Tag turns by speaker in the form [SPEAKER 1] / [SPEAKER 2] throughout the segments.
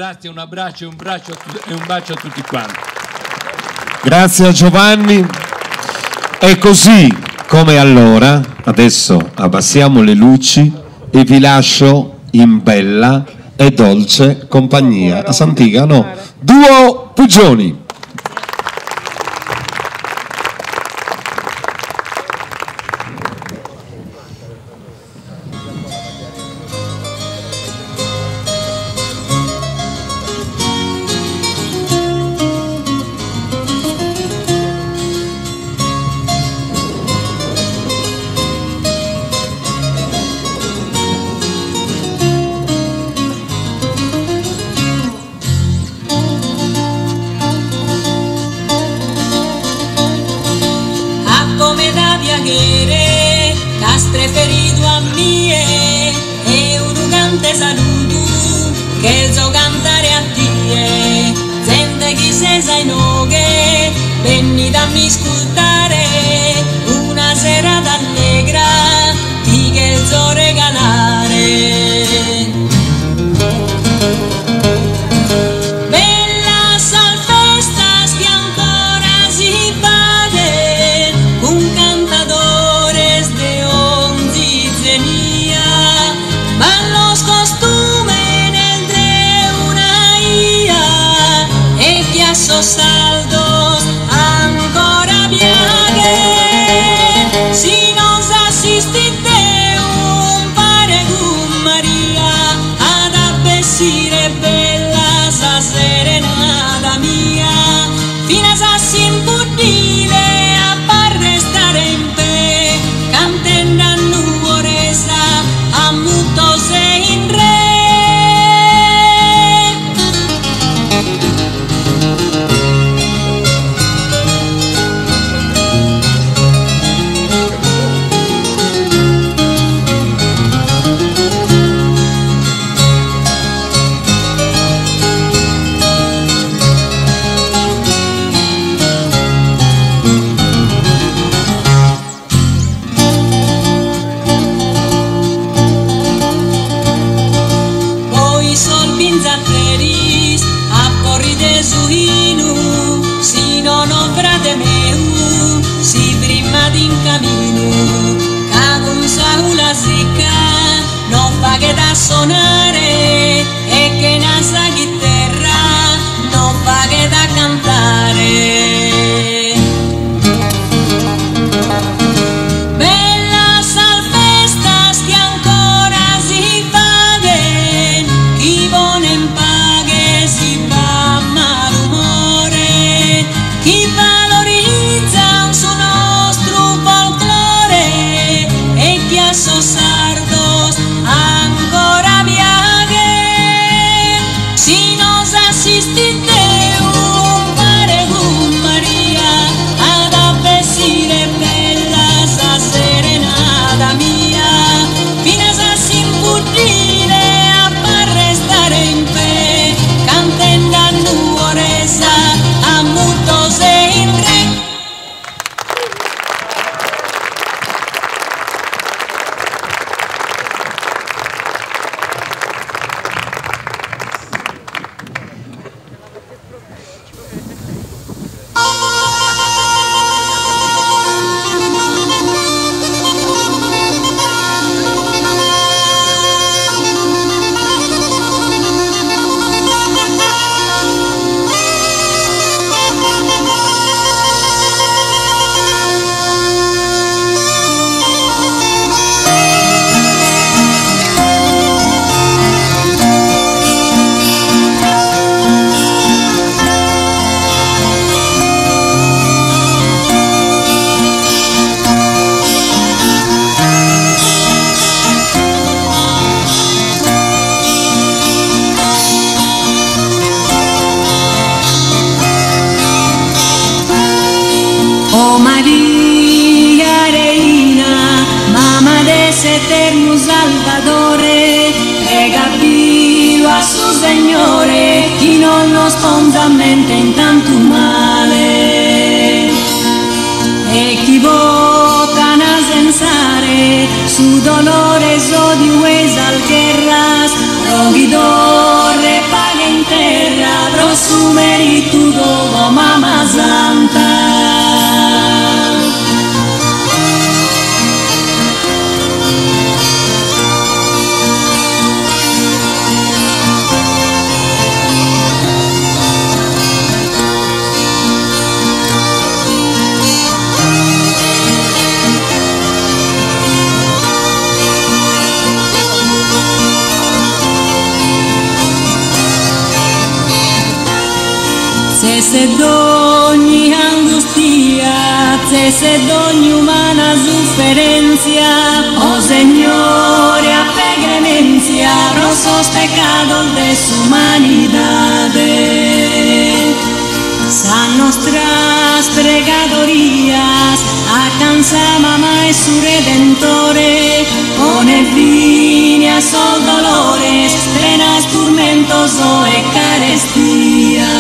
[SPEAKER 1] grazie, un abbraccio e un bacio a tutti quanti.
[SPEAKER 2] Grazie a Giovanni. E così come allora, adesso abbassiamo le luci e vi lascio in bella e dolce compagnia a Sant'Igano, Duo Pugioni.
[SPEAKER 3] Has preferido a mí e un grande saluto che so cantare a te. Sente chi sei sai no che venni da mi ascoltare una serata allegra ti che so regalare. Saldos ancora viaghe si nos assistite un pare con Maria ad abbessire bella sa serenata mia fino a s'impudire a far restare in pe cantendo a nuoresa a mutto sei in re. Si prima di in cammino cago un saula secca non fa che da suonare e che nasa chitarra non fa che da cantare. Bella salfestas che ancora si paghe chi buone in paghe si fa malumore chi valorizza su nostro folklore e chi a sardos ancora viaghe si nos assistite un pare con Maria ad abbessire bella sa serenata mia fino a s'impudire a far restare in pe cantendo a nuoresa a mutto sei in re. Oh Maria Reina, Mamma des eterno Salvatore, prega Dio a su Signore, chi non lo spontanamente in tanto male, e chi vota a sensare su dolore so di uesal guerras, roghi d'ore pagente se d'ogni angustia, se d'ogni umana sofferencia, oh Signore, a clemencia, rosos pecados de su humanidad. San nuestras pregadorías alcanza mamá y su Redentore, pone líneas o dolores, penas, tormentos o eucaristías.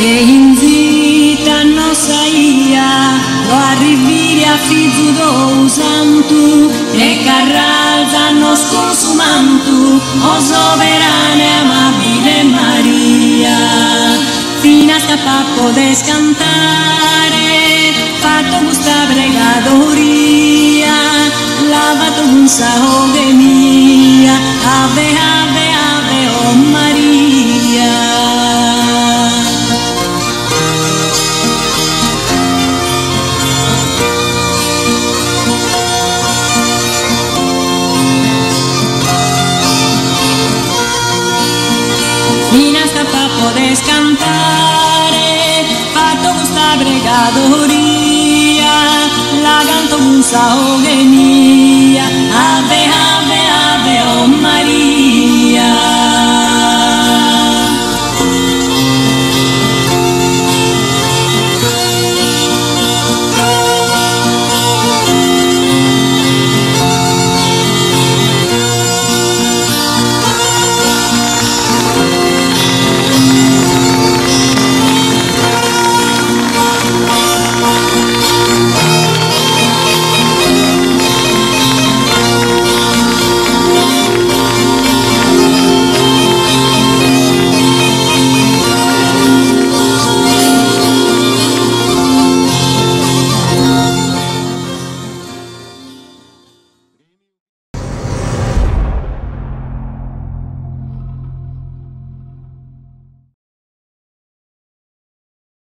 [SPEAKER 3] E invita nostra ia, lo arrivire a figlio do santo, e carralza nos consumantu, o soverana e amabile Maria. Fino a scappa poter cantare, fatto questa pregadoria, lavato un saoge mia, ave, ave, ave, oh Maria. Podes cantare, fatto questa pregadoria, la canto un saoge mia, ave